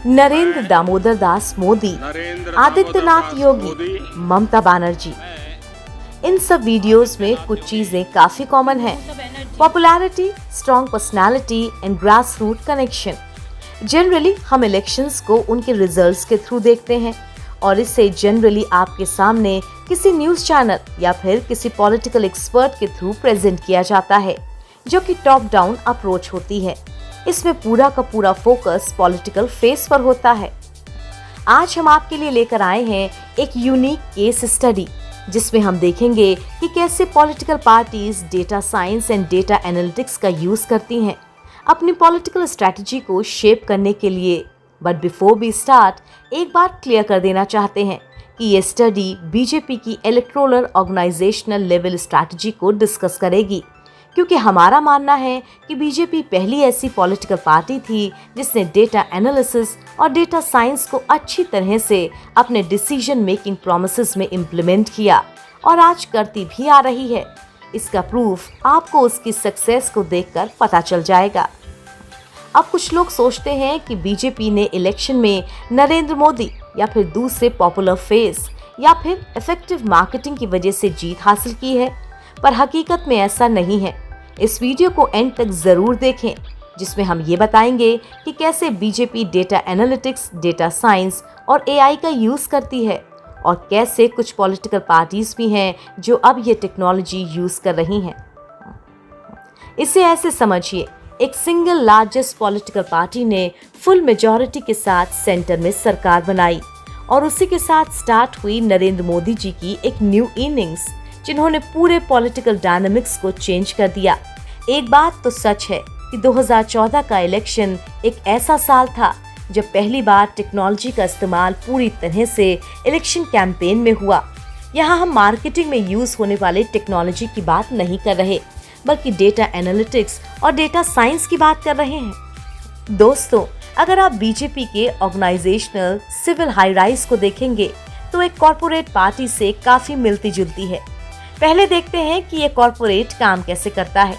नरेंद्र दामोदर दास मोदी, आदित्यनाथ योगी, ममता बनर्जी। इन सब वीडियोस में कुछ चीजें काफी कॉमन हैं। Popularity, strong personality and grass root connection. Generally हम इलेक्शंस को उनके रिजल्ट्स के थ्रू देखते हैं और इसे जनरली आपके सामने किसी न्यूज चैनल या फिर किसी पॉलिटिकल एक्सपर्ट के थ्रू प्रेजेंट किया जाता है, जो कि टॉप डाउन अप्रोच होती है। इसमें पूरा का पूरा फोकस पॉलिटिकल फेस पर होता है। आज हम आपके लिए लेकर आए हैं एक यूनिक केस स्टडी, जिसमें हम देखेंगे कि कैसे political parties data science and data analytics का यूज करती हैं अपनी पॉलिटिकल स्ट्रेटजी को शेप करने के लिए। बट बिफोर वी स्टार्ट, एक बात क्लियर कर देना चाहते हैं कि ये स्टडी बीजेपी की इलेक्टोरल ऑर्गेनाइजेशनल लेवल स्ट्रैटेजी को डिस्कस करेगी, क्योंकि हमारा मानना है कि बीजेपी पहली ऐसी पॉलिटिकल पार्टी थी जिसने डेटा एनालिसिस और डेटा साइंस को अच्छी तरह से अपने डिसीजन मेकिंग प्रोमिसेस में इम्प्लीमेंट किया और आज करती भी आ रही है। इसका प्रूफ आपको उसकी सक्सेस को देखकर पता चल जाएगा। अब कुछ लोग सोचते हैं कि बीजेपी ने इलेक्शन में नरेंद्र मोदी या फिर दूसरे पॉपुलर फेस या फिर इफेक्टिव मार्केटिंग की वजह से जीत हासिल की है, पर हकीकत में ऐसा नहीं है। इस वीडियो को एंड तक जरूर देखें, जिसमें हम ये बताएंगे कि कैसे BJP data analytics, data science और एआई का यूज करती है और कैसे कुछ पॉलिटिकल पार्टीज भी हैं जो अब ये टेक्नोलॉजी यूज कर रही हैं। इसे ऐसे समझिए, एक सिंगल लार्जेस्ट पॉलिटिकल पार्टी ने फुल मेजॉरिटी के साथ सेंटर में सरकार बनाई और उसी के साथ स्टार्ट हुई नरेंद्र मोदी जी की एक न्यू इनिंग्स, जिन्होंने पूरे पॉलिटिकल डायनामिक्स को चेंज कर दिया। एक बात तो सच है कि 2014 का इलेक्शन एक ऐसा साल था जब पहली बार टेक्नोलॉजी का इस्तेमाल पूरी तरह से इलेक्शन कैंपेन में हुआ। यहाँ हम मार्केटिंग में यूज होने वाले टेक्नोलॉजी की बात नहीं कर रहे, बल्कि डेटा एनालिटिक्स और डेटा साइंस की बात कर रहे हैं। दोस्तों, अगर आप बीजेपी के ऑर्गेनाइजेशनल सिविल हाई राइज को देखेंगे तो एक कॉर्पोरेट पार्टी से काफी मिलती जुलती है। पहले देखते हैं कि ये कॉर्पोरेट काम कैसे करता है।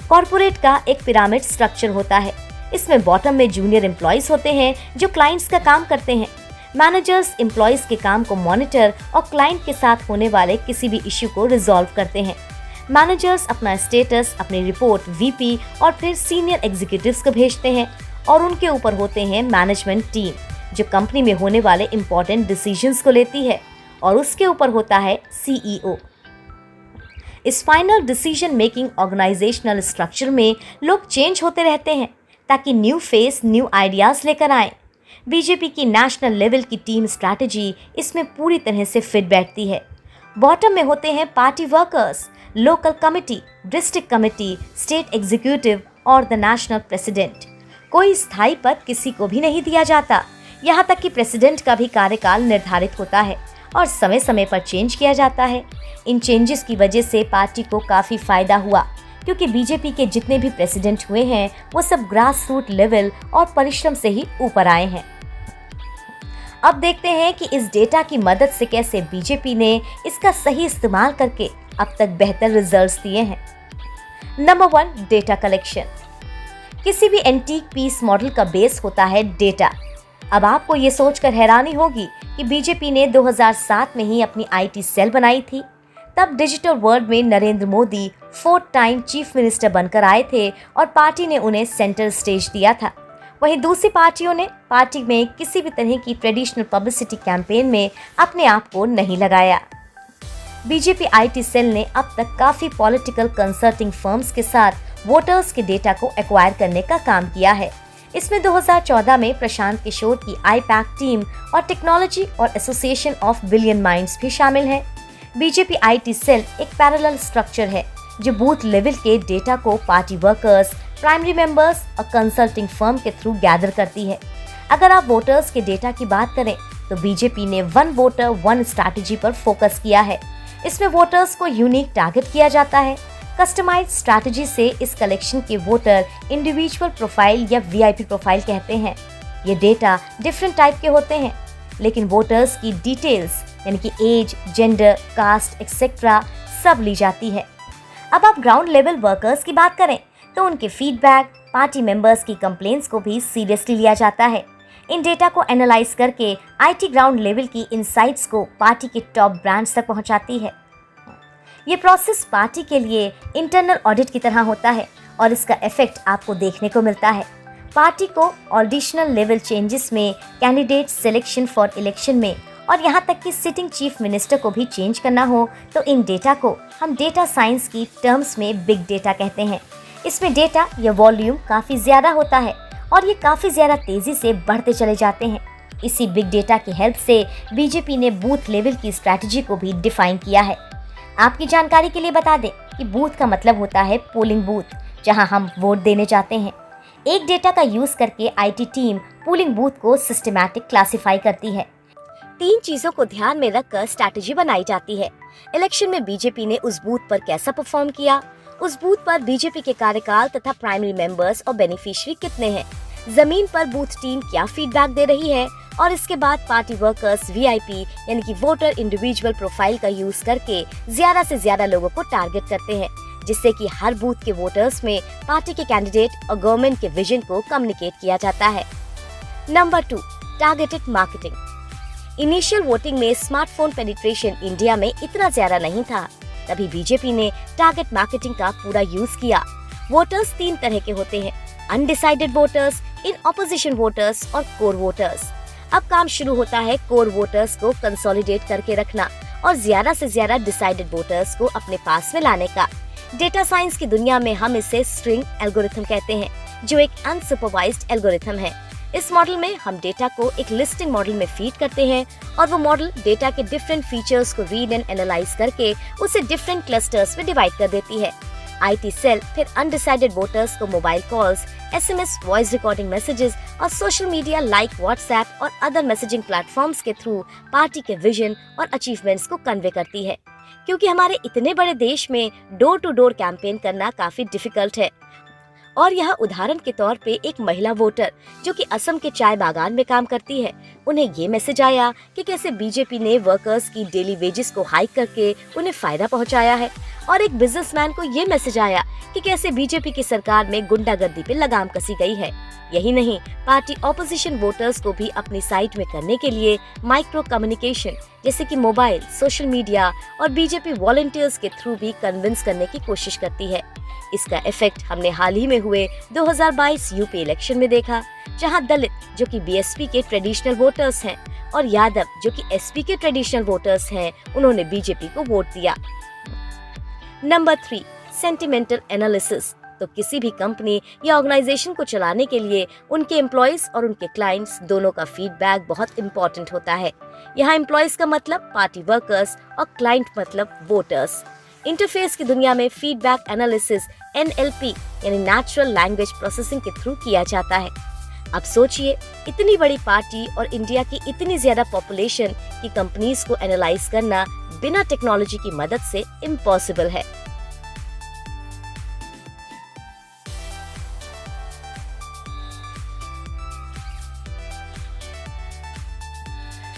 कॉर्पोरेट का एक पिरामिड स्ट्रक्चर होता है। इसमें बॉटम में जूनियर एम्प्लॉइज होते हैं जो क्लाइंट्स का काम करते हैं। मैनेजर्स एम्प्लॉइज के काम को मॉनिटर और क्लाइंट के साथ होने वाले किसी भी इश्यू को रिजॉल्व करते हैं। मैनेजर्स अपना स्टेटस, अपनी रिपोर्ट वीपी और फिर सीनियर एग्जीक्यूटिव्स को भेजते हैं और उनके ऊपर होते हैं मैनेजमेंट टीम, जो कंपनी में होने वाले इंपॉर्टेंट डिसीजंस को लेती है, और उसके ऊपर होता है सीईओ। इस final decision making organisational structure में लोग चेंज होते रहते हैं ताकि न्यू फेस, न्यू आइडियाज लेकर आए। बीजेपी की नेशनल लेवल की टीम स्ट्रैटेजी इसमें पूरी तरह से फिट बैठती है। बॉटम में होते हैं party workers, local committee, district committee, state executive और द नेशनल प्रेसिडेंट। कोई स्थायी पद किसी को भी नहीं दिया जाता, यहाँ तक कि प्रेसिडेंट का भी कार्यकाल निर्धारित होता है और समय समय पर चेंज किया जाता है। इन चेंजेस की वजह से पार्टी को काफ़ी फायदा हुआ, क्योंकि बीजेपी के जितने भी प्रेसिडेंट हुए हैं वो सब ग्रास रूट लेवल और परिश्रम से ही ऊपर आए हैं। अब देखते हैं कि इस डेटा की मदद से कैसे बीजेपी ने इसका सही इस्तेमाल करके अब तक बेहतर रिजल्ट्स दिए हैं। Number 1, data collection. किसी भी एंटीक पीस मॉडल का बेस होता है डेटा। अब आपको ये सोचकर हैरानी होगी कि बीजेपी ने 2007 में ही अपनी आईटी सेल बनाई थी। तब डिजिटल वर्ल्ड में Narendra Modi 4th time chief minister बनकर आए थे और पार्टी ने उन्हें सेंटर स्टेज दिया था। वहीं दूसरी पार्टियों ने पार्टी में किसी भी तरह की ट्रेडिशनल पब्लिसिटी कैंपेन में अपने आप को नहीं लगाया। बीजेपी आईटी सेल ने अब तक काफी पॉलिटिकल कंसल्टिंग फर्म्स के साथ वोटर्स के डेटा को एक्वायर करने का काम किया है। इसमें 2014 में प्रशांत किशोर की आईपैक टीम और टेक्नोलॉजी और एसोसिएशन ऑफ बिलियन माइंड्स भी शामिल है। बीजेपी आईटी सेल एक पैरेलल स्ट्रक्चर है जो बूथ लेवल के डेटा को पार्टी वर्कर्स, प्राइमरी मेंबर्स और कंसल्टिंग फर्म के थ्रू गैदर करती है। अगर आप वोटर्स के डेटा की बात करें तो बीजेपी ने 1 वोटर 1 स्ट्रैटेजी पर फोकस किया है। इसमें वोटर्स को यूनिक टारगेट किया जाता है। कस्टमाइज्ड स्ट्रैटेजी से इस कलेक्शन के वोटर इंडिविजुअल प्रोफाइल या वीआईपी प्रोफाइल कहते हैं। ये डेटा डिफरेंट टाइप के होते हैं, लेकिन वोटर्स की डिटेल्स यानी कि एज, जेंडर, कास्ट एक्सेट्रा सब ली जाती है। अब आप ग्राउंड लेवल वर्कर्स की बात करें तो उनके फीडबैक, पार्टी मेंबर्स की कंप्लेंट्स को भी सीरियसली लिया जाता है। इन डेटा को एनालाइज करके आईटी ग्राउंड लेवल की इनसाइट्स को पार्टी के टॉप ब्रांड्स तक पहुंचाती है। ये प्रोसेस पार्टी के लिए इंटरनल ऑडिट की तरह होता है और इसका इफेक्ट आपको देखने को मिलता है। पार्टी को ऑडिशनल लेवल चेंजेस में, कैंडिडेट सिलेक्शन फॉर इलेक्शन में और यहाँ तक कि सिटिंग चीफ मिनिस्टर को भी चेंज करना हो तो इन डेटा को हम डेटा साइंस की टर्म्स में बिग डेटा कहते हैं। इसमें डेटा या वॉल्यूम काफ़ी ज़्यादा होता है और ये काफ़ी ज़्यादा तेज़ी से बढ़ते चले जाते हैं। इसी बिग डेटा की हेल्प से बीजेपी ने बूथ लेवल की स्ट्रैटेजी को भी डिफाइन किया है। आपकी जानकारी के लिए बता दें कि बूथ का मतलब होता है पोलिंग बूथ, जहां हम वोट देने जाते हैं। एक डेटा का यूज करके आईटी टीम पोलिंग बूथ को सिस्टमैटिक क्लासिफाई करती है। 3 चीजों को ध्यान में रखकर स्ट्रैटेजी बनाई जाती है। इलेक्शन में बीजेपी ने उस बूथ पर कैसा परफॉर्म किया, उस बूथ पर बीजेपी के कार्यकाल तथा प्राइमरी मेंबर्स और बेनिफिशियरी कितने हैं, जमीन पर बूथ टीम क्या फीडबैक दे रही है और इसके बाद पार्टी वर्कर्स वीआईपी यानी कि वोटर इंडिविजुअल प्रोफाइल का यूज करके ज्यादा से ज्यादा लोगों को टारगेट करते हैं, जिससे कि हर बूथ के वोटर्स में पार्टी के कैंडिडेट और गवर्नमेंट के विजन को कम्युनिकेट किया जाता है। Number 2, targeted marketing. Initial voting में स्मार्टफोन पेनिट्रेशन इंडिया में इतना ज्यादा नहीं था, तभी बीजेपी ने टारगेट मार्केटिंग का पूरा यूज किया। वोटर्स 3 तरह के होते हैं, undecided voters, in opposition voters और कोर वोटर्स। अब काम शुरू होता है कोर वोटर्स को कंसोलिडेट करके रखना और ज्यादा से ज्यादा डिसाइडेड वोटर्स को अपने पास में लाने का। डेटा साइंस की दुनिया में हम इसे स्ट्रिंग एल्गोरिथम कहते हैं, जो एक अनसुपरवाइज्ड एल्गोरिथम है। इस मॉडल में हम डेटा को एक लिस्टिंग मॉडल में फीड करते हैं और वो मॉडल डेटा के डिफरेंट फीचर्स को रीड एंड एनालाइज करके उसे डिफरेंट क्लस्टर्स में डिवाइड कर देती है। आईटी सेल फिर अनडिसाइडेड वोटर्स को mobile calls, SMS voice recording messages और सोशल मीडिया लाइक व्हाट्सएप और अदर मैसेजिंग प्लेटफॉर्म्स के थ्रू पार्टी के विजन और अचीवमेंट्स को कन्वे करती है। क्योंकि हमारे इतने बड़े देश में डोर टू डोर कैंपेन करना काफी डिफिकल्ट है और यह उदाहरण के तौर पे एक महिला वोटर जो कि असम के चाय बागान में काम करती है, उन्हें ये मैसेज आया कि कैसे बीजेपी ने वर्कर्स की डेली वेजेस को हाइक करके उन्हें फायदा पहुंचाया है, और एक बिजनेसमैन को ये मैसेज आया कि कैसे बीजेपी की सरकार में गुंडागर्दी पे लगाम कसी गई है। यही नहीं, पार्टी ऑपोजिशन वोटर्स को भी अपनी साइड में करने के लिए माइक्रो कम्युनिकेशन जैसे कि मोबाइल, सोशल मीडिया और बीजेपी वॉलंटियर्स के थ्रू भी कन्विंस करने की कोशिश करती है। इसका इफेक्ट हमने हाल ही में हुए 2022 यूपी इलेक्शन में देखा, जहां दलित जो कि बीएसपी के ट्रेडिशनल वोटर्स हैं और यादव जो कि एसपी के ट्रेडिशनल वोटर्स हैं, उन्होंने बीजेपी को वोट दिया। Number 3, sentimental analysis. तो किसी भी कंपनी या ऑर्गेनाइजेशन को चलाने के लिए उनके एम्प्लॉयज और उनके क्लाइंट्स दोनों का फीडबैक बहुत इंपॉर्टेंट होता है। यहाँ एम्प्लॉयज का मतलब पार्टी वर्कर्स और क्लाइंट मतलब वोटर्स। इंटरफेस की दुनिया में फीडबैक एनालिसिस NLP यानी नेचुरल लैंग्वेज प्रोसेसिंग के थ्रू किया जाता है। अब सोचिए, इतनी बड़ी पार्टी और इंडिया की इतनी ज्यादा पॉपुलेशन की कंपनीज को एनालाइज करना बिना टेक्नोलॉजी की मदद से इम्पॉसिबल है।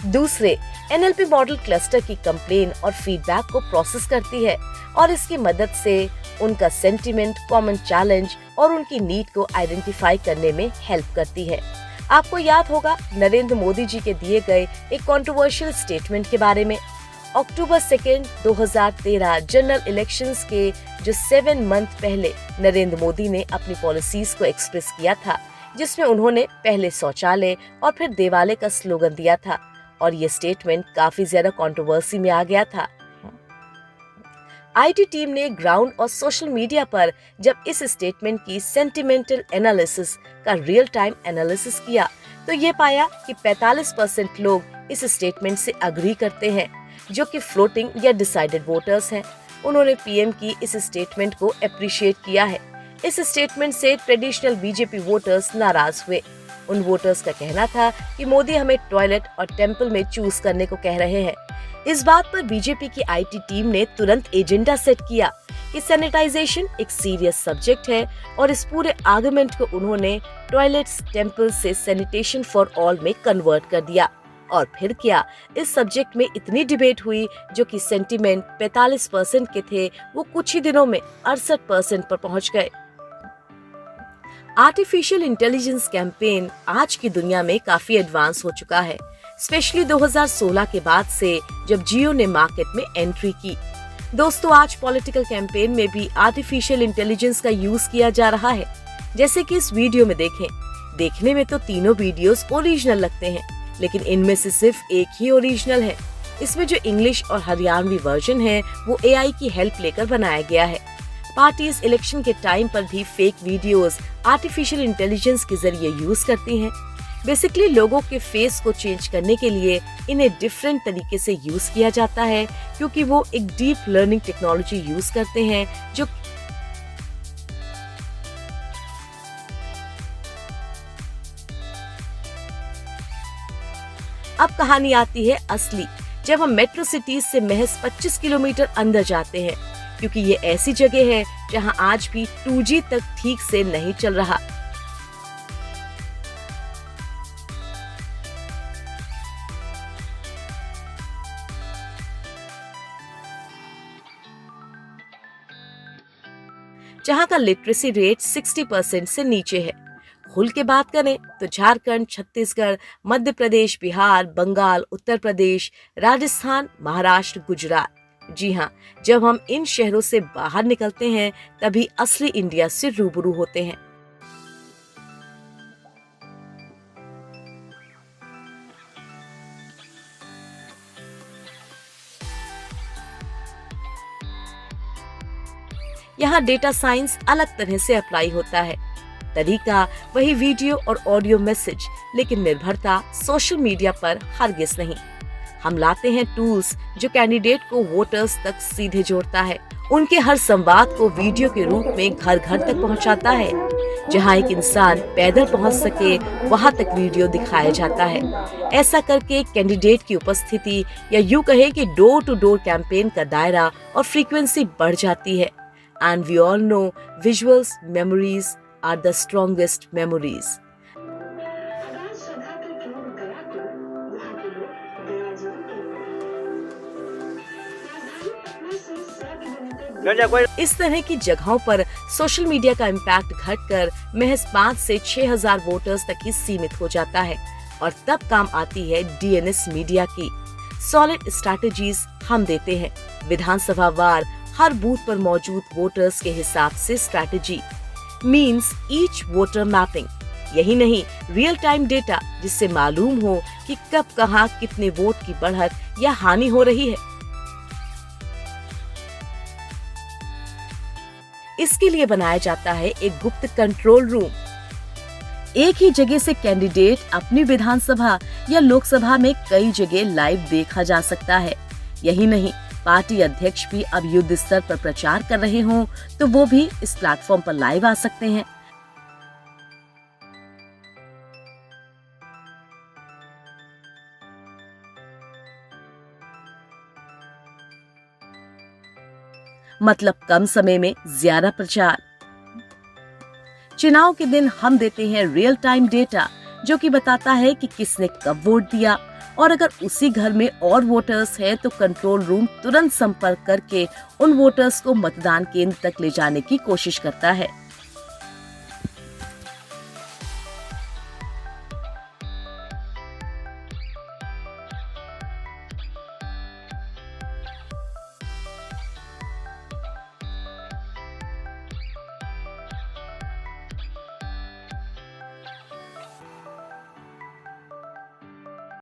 दूसरे, NLP मॉडल क्लस्टर की कंप्लेन और फीडबैक को प्रोसेस करती है और इसकी मदद से उनका सेंटिमेंट, कॉमन चैलेंज और उनकी नीड को आइडेंटिफाई करने में हेल्प करती है। आपको याद होगा नरेंद्र मोदी जी के दिए गए एक कंट्रोवर्शियल स्टेटमेंट के बारे में। अक्टूबर 2, 2013 जनरल इलेक्शंस के जो 7 मंथ पहले नरेंद्र मोदी ने अपनी पॉलिसीज को एक्सप्रेस किया था, जिसमें उन्होंने पहले शौचालय और फिर देवालय का स्लोगन दिया था, और ये स्टेटमेंट काफी ज्यादा कंट्रोवर्सी में आ गया था। आईटी टीम ने ग्राउंड और सोशल मीडिया पर जब इस स्टेटमेंट की सेंटिमेंटल एनालिसिस का रियल टाइम एनालिसिस किया तो ये पाया कि 45% लोग इस स्टेटमेंट से अग्री करते हैं, जो कि फ्लोटिंग या डिसाइडेड वोटर्स हैं। उन्होंने पीएम की इस स्टेटमेंट को अप्रिशिएट किया है। इस स्टेटमेंट से ट्रेडिशनल बीजेपी वोटर्स नाराज हुए। उन वोटर्स का कहना था कि मोदी हमें टॉयलेट और टेंपल में चूज करने को कह रहे हैं। इस बात पर बीजेपी की आईटी टीम ने तुरंत एजेंडा सेट किया कि सैनिटाइजेशन एक सीरियस सब्जेक्ट है, और इस पूरे आर्गुमेंट को उन्होंने टॉयलेट्स टेंपल से सैनिटेशन फॉर ऑल में कन्वर्ट कर दिया। और फिर क्या, इस सब्जेक्ट में इतनी डिबेट हुई, जो कि सेंटिमेंट 45% के थे वो कुछ ही दिनों में 68% पर पहुंच गए। आर्टिफिशियल इंटेलिजेंस कैंपेन आज की दुनिया में काफी एडवांस हो चुका है, स्पेशली 2016 के बाद से जब जियो ने मार्केट में एंट्री की। दोस्तों, आज पॉलिटिकल कैंपेन में भी आर्टिफिशियल इंटेलिजेंस का यूज किया जा रहा है। जैसे कि इस वीडियो में देखें, देखने में तो तीनों वीडियोस ओरिजिनल लगते हैं, लेकिन इनमें से सिर्फ एक ही ओरिजिनल है। इसमें जो इंग्लिश और हरियाणवी वर्जन है वो एआई की हेल्प लेकर बनाया गया है। पार्टीज इलेक्शन के टाइम पर भी फेक वीडियोस आर्टिफिशियल इंटेलिजेंस के जरिए यूज करती हैं। बेसिकली लोगों के फेस को चेंज करने के लिए इन्हें डिफरेंट तरीके से यूज किया जाता है, क्योंकि वो एक डीप लर्निंग टेक्नोलॉजी यूज करते हैं जो अब कहानी आती है असली, जब हम मेट्रो सिटीज से महज 25 किलोमीटर अंदर जाते हैं, क्योंकि ये ऐसी जगह है जहां आज भी 2G तक ठीक से नहीं चल रहा। जहां का लिटरेसी रेट 60% से नीचे है। खुल के बात करें तो झारखंड, छत्तीसगढ़, मध्य प्रदेश, बिहार, बंगाल, उत्तर प्रदेश, राजस्थान, महाराष्ट्र, गुजरात, जी हाँ, जब हम इन शहरों से बाहर निकलते हैं तभी असली इंडिया से रूबरू होते हैं। यहाँ डेटा साइंस अलग तरह से अप्लाई होता है। तरीका वही वीडियो और ऑडियो मैसेज, लेकिन निर्भरता सोशल मीडिया पर हरगिज नहीं। हम लाते हैं टूल्स जो कैंडिडेट को वोटर्स तक सीधे जोड़ता है, उनके हर संवाद को वीडियो के रूप में घर घर तक पहुंचाता है। जहां एक इंसान पैदल पहुंच सके वहां तक वीडियो दिखाया जाता है। ऐसा करके कैंडिडेट की उपस्थिति या यूं कहे कि डोर टू डोर कैंपेन का दायरा और फ्रीक्वेंसी बढ़ जाती है। And we all know visuals memories are the strongest memories. इस तरह की जगहों पर सोशल मीडिया का इम्पैक्ट घटकर महज 5 से 6,000 वोटर्स तक ही सीमित हो जाता है, और तब काम आती है डीएनएस मीडिया की। सॉलिड स्ट्रैटेजीज हम देते हैं, विधानसभा वार हर बूथ पर मौजूद वोटर्स के हिसाब से strategy, means each voter mapping. यही नहीं, रियल टाइम डेटा, जिससे मालूम हो कि कब कहां कितने वोट की बढ़त या हानि हो रही है। इसके लिए बनाया जाता है एक गुप्त कंट्रोल रूम। एक ही जगह से कैंडिडेट अपनी विधानसभा या लोकसभा में कई जगह लाइव देखा जा सकता है। यही नहीं, पार्टी अध्यक्ष भी अब युद्ध स्तर पर प्रचार कर रहे हों तो वो भी इस प्लेटफॉर्म पर लाइव आ सकते हैं। मतलब कम समय में ज्यादा प्रचार। चुनाव के दिन हम देते हैं रियल टाइम डेटा, जो कि बताता है कि किसने कब वोट दिया, और अगर उसी घर में और वोटर्स है तो कंट्रोल रूम तुरंत संपर्क करके उन वोटर्स को मतदान केंद्र तक ले जाने की कोशिश करता है।